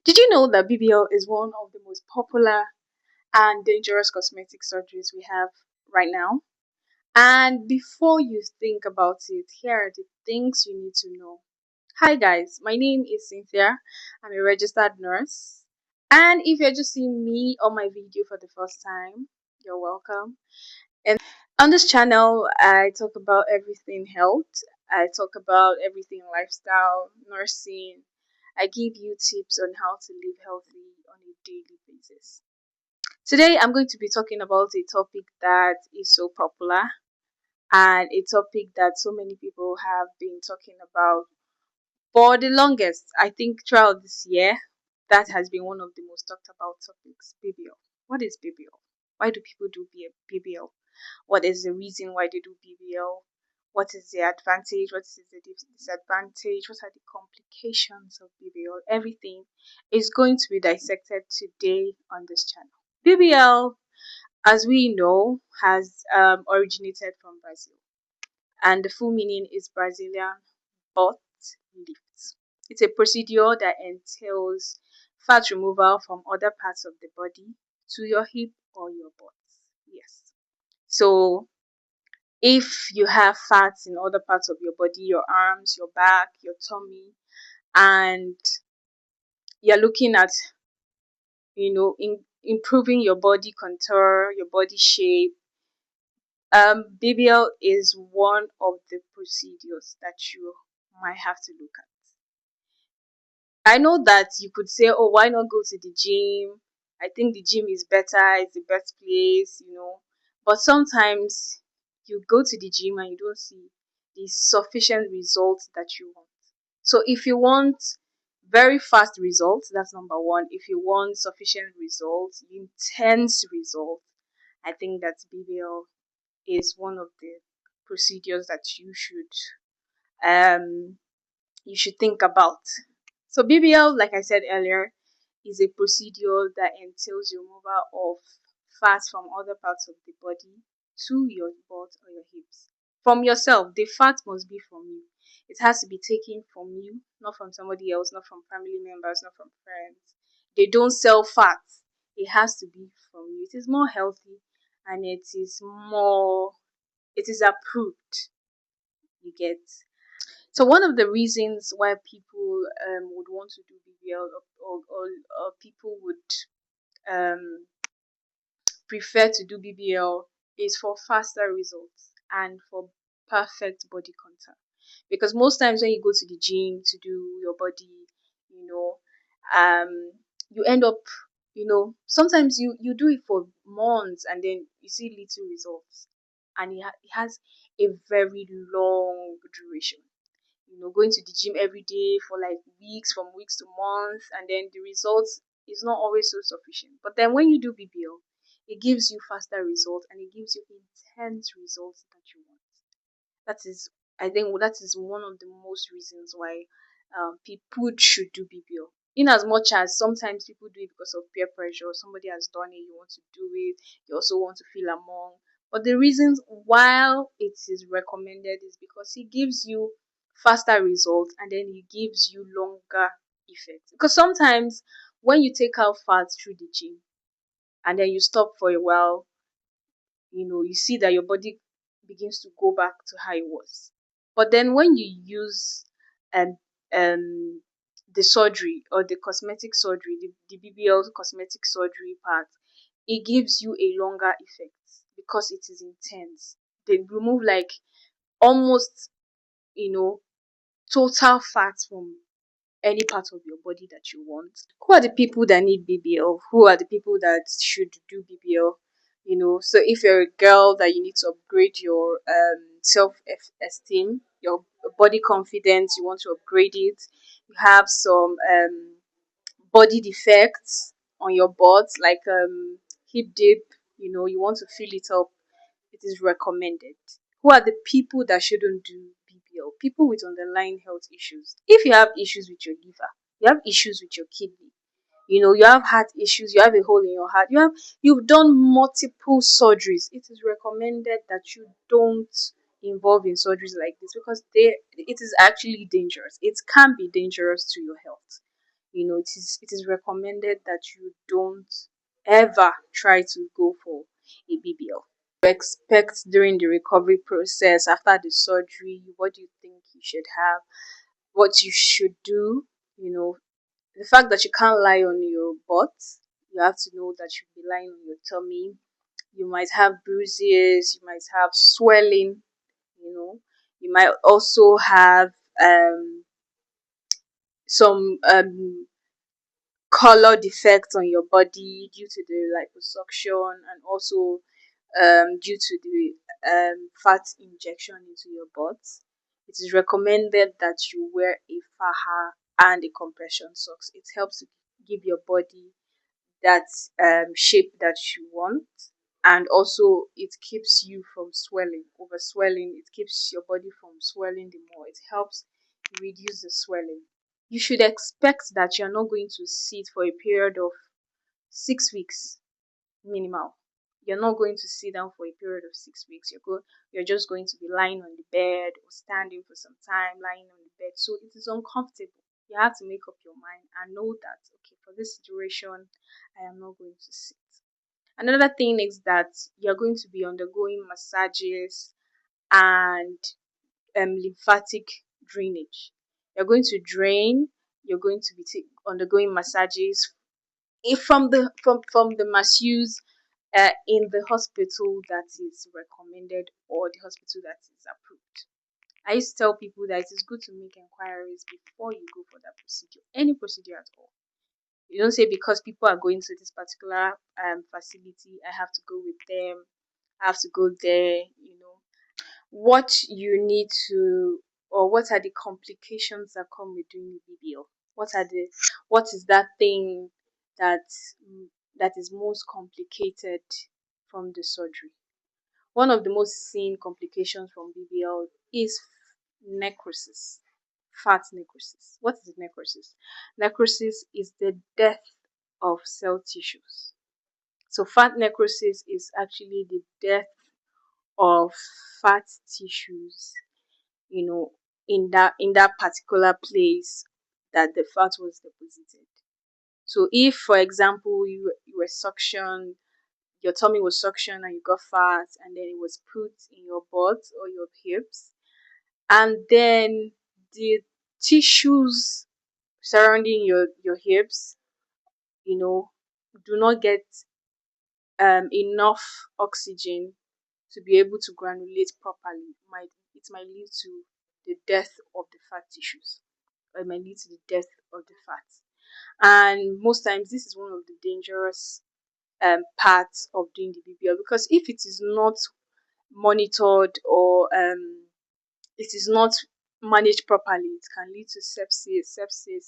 Did you know that BBL is one of the most popular and dangerous cosmetic surgeries we have right now? And before you think about it, here are the things you need to know. Hi guys, my name is Cynthia. I'm a registered nurse. And if you're just seeing me on my video for the first time, you're welcome. And on this channel, I talk about everything health. I talk about everything lifestyle, nursing. I give you tips on how to live healthy on a daily basis. Today, I'm going to be talking about a topic that is so popular and a topic that so many people have been talking about for the longest. I think throughout this year, that has been one of the most talked about topics. BBL. What is BBL? Why do people do BBL? What is the reason why they do BBL? What is the advantage? What is the disadvantage? What are the complications of BBL? Everything is going to be dissected today on this channel. BBL, as we know, has originated from Brazil, and the full meaning is Brazilian butt lift. It's a procedure that entails fat removal from other parts of the body to your hip or your butt. Yes. So if you have fats in other parts of your body, your arms, your back, your tummy, and you're looking at, improving your body contour, your body shape, BBL is one of the procedures that you might have to look at. I know that you could say, oh, why not go to the gym? I think the gym is better, it's the best place. But sometimes you go to the gym and you don't see the sufficient results that you want. So if you want very fast results, that's number one. If you want sufficient results, intense results, I think that BBL is one of the procedures that um you should think about. So BBL, like I said earlier, is a procedure that entails removal of fat from other parts of the body to your butt or your hips. From yourself, the fat must be from you. It has to be taken from you, not from somebody else, not from family members, not from friends. They don't sell fat. It has to be from you. It is more healthy and it is approved. You get. So one of the reasons why people would want to do BBL, or people would um, prefer to do BBL, is for faster results and for perfect body contour. Because most times when you go to the gym to do your body, you know, um, you end up, sometimes you do it for months and then you see little results, and it has a very long duration. Going to the gym every day for like weeks, from weeks to months, and then the results is not always so sufficient. But then when you do BBL, it gives you faster results and it gives you intense results that you want. That is, I think, that is one of the most reasons why people should do BBL. In as much as sometimes people do it because of peer pressure, somebody has done it, you want to do it, you also want to feel among. But the reasons why it is recommended is because it gives you faster results and then it gives you longer effects. Because sometimes when you take out fat through the gym and then you stop for a while, you see that your body begins to go back to how it was. But then when you use um um the surgery or the cosmetic surgery, the BBL cosmetic surgery part, it gives you a longer effect because it is intense. They remove like almost, you know total fat from any part of your body that you want. Who are the people that need BBL? Who are the people that should do BBL? So if you're a girl that you need to upgrade your self esteem, your body confidence, you want to upgrade it, you have some body defects on your butt, like hip dip, you want to fill it up, it is recommended. Who are the people that shouldn't do BBL? People with underlying health issues. If you have issues with your liver, you have issues with your kidney, you have heart issues, you have a hole in your heart, you've done multiple surgeries, it is recommended that you don't involve in surgeries like this because it is actually dangerous. It can be dangerous to your health. It is recommended that you don't ever try to go for a BBL. Expect during the recovery process after the surgery, what do you think you should have, what you should do. you know the fact that you can't lie on your butt, you have to know that you'll be lying on your tummy. You might have bruises, you might have swelling, you know you might also have some color defects on your body due to the liposuction, and also due to the fat injection into your butt. It is recommended that you wear a faja and a compression socks. It helps to give your body that shape that you want, and also it keeps you from swelling, over swelling. It keeps your body from swelling the more. It helps reduce the swelling. You should expect that you're not going to sit for a period of 6 weeks minimal. You're not going to sit down for a period of 6 weeks. You're just going to be lying on the bed or standing for some time, lying on the bed. So it is uncomfortable. You have to make up your mind and know that, okay, for this duration, I am not going to sit. Another thing is that you're going to be undergoing massages and lymphatic drainage. You're going to drain. You're going to be undergoing massages from the masseuse in the hospital that is recommended, or the hospital that is approved. I used to tell people that it is good to make inquiries before you go for that procedure, any procedure at all. You don't say because people are going to this particular facility, I have to go with them, I have to go there. What you need to, or what are the complications that come with doing the BBL? What is that thing that that is most complicated from the surgery? One of the most seen complications from BBL is necrosis, fat necrosis. What is necrosis? Necrosis is the death of cell tissues. So fat necrosis is actually the death of fat tissues, you know, in that particular place that the fat was deposited. So if, for example, you were suction, your tummy was suction and you got fat, and then it was put in your butt or your hips, and then the tissues surrounding your hips, you know, do not get enough oxygen to be able to granulate properly. It might lead to the death of the fat tissues, or it might lead to the death of the fat. And most times, this is one of the dangerous parts of doing the BBL, because if it is not monitored, or it is not managed properly, it can lead to sepsis.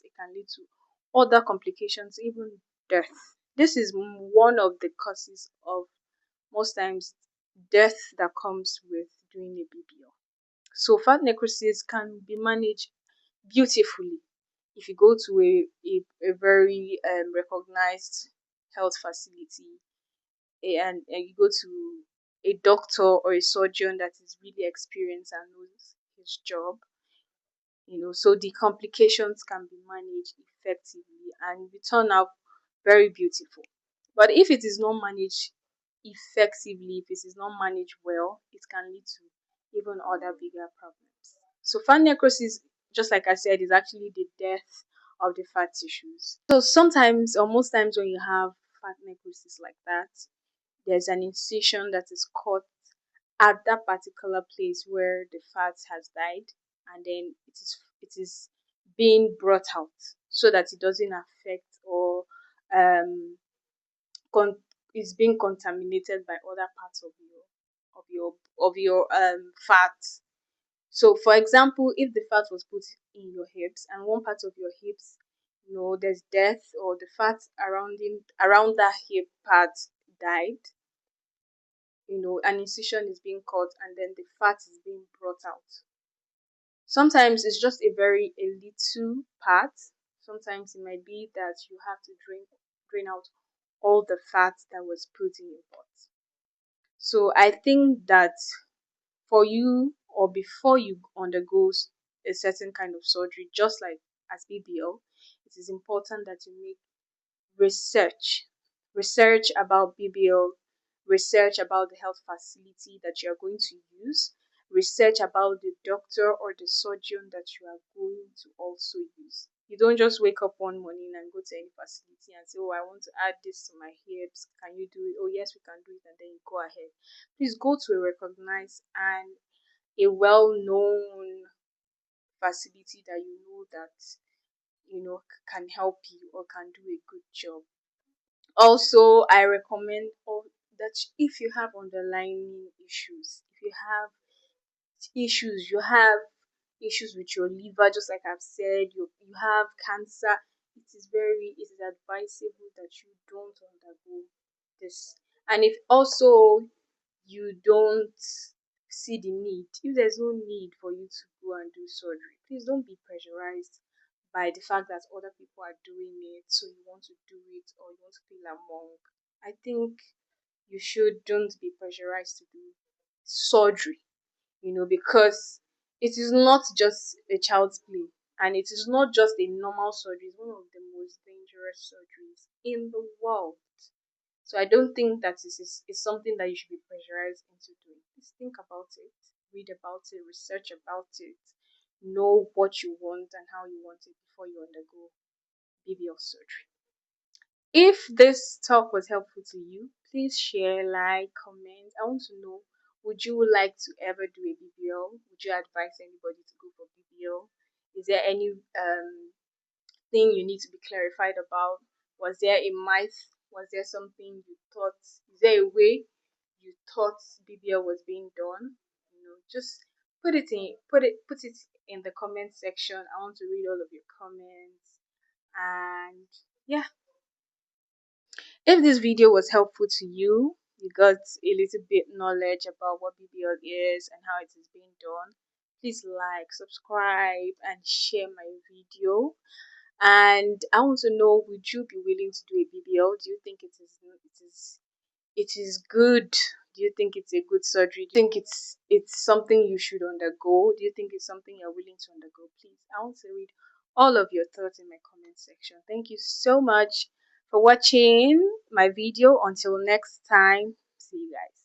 It can lead to other complications, even death. This is one of the causes of, most times, death that comes with doing a BBL. So fat necrosis can be managed beautifully if you go to a very recognized health facility, and you go to a doctor or a surgeon that is really experienced and knows his job. So the complications can be managed effectively and we turn out very beautiful. But if it is not managed effectively, if it is not managed well, it can lead to even other bigger problems. So fat necrosis, just like I said, is actually the death of the fat tissues. So sometimes, or most times, when you have fat necrosis like that, there's an incision that is cut at that particular place where the fat has died, and then it is being brought out so that it doesn't affect, or um is being contaminated by other parts of your fat. So for example, if the fat was put in your hips and one part of your hips, there's death, or the fat around that hip part died, an incision is being cut and then the fat is being brought out. Sometimes it's just a little part. Sometimes it might be that you have to drain out all the fat that was put in your butt. So I think that for you, or before you undergo a certain kind of surgery, just like as BBL, it is important that you make research. Research about BBL, research about the health facility that you are going to use, research about the doctor or the surgeon that you are going to also use. You don't just wake up one morning and go to any facility and say, "Oh, I want to add this to my hips. Can you do it?" "Oh, yes, we can do it," and then you go ahead. Please go to a recognized and a well known facility that you know that can help you or can do a good job. Also, I recommend that if you have underlying issues, if you have issues with your liver, just like I've said, you have cancer, it is advisable that you don't undergo this. And if also you don't see the need, if there's no need for you to go and do surgery, please don't be pressurized by the fact that other people are doing it, so you want to do it or you want to feel among. I think you should don't be pressurized to do surgery, because it is not just a child's play, and it is not just a normal surgery. It's one of the most dangerous surgeries in the world. So I don't think that is something that you should be pressurized into doing. Just think about it, read about it, research about it, know what you want and how you want it before you undergo BBL surgery. If this talk was helpful to you, please share, like, comment. I want to know, would you like to ever do a BBL? Would you advise anybody to go for BBL? Is there any thing you need to be clarified about? Was there a myth? Was there something you thought? Is there a way you thought BBL was being done? Just put it in the comment section. I want to read all of your comments. And yeah, if this video was helpful to you, you got a little bit knowledge about what BBL is and how it is being done, please like, subscribe, and share my video. And I want to know, would you be willing to do a BBL? Do you think it is good? Do you think it's a good surgery? Do you think it's something you should undergo? Do you think it's something you're willing to undergo? Please, I want to read all of your thoughts in my comment section. Thank you so much for watching my video. Until next time, see you guys.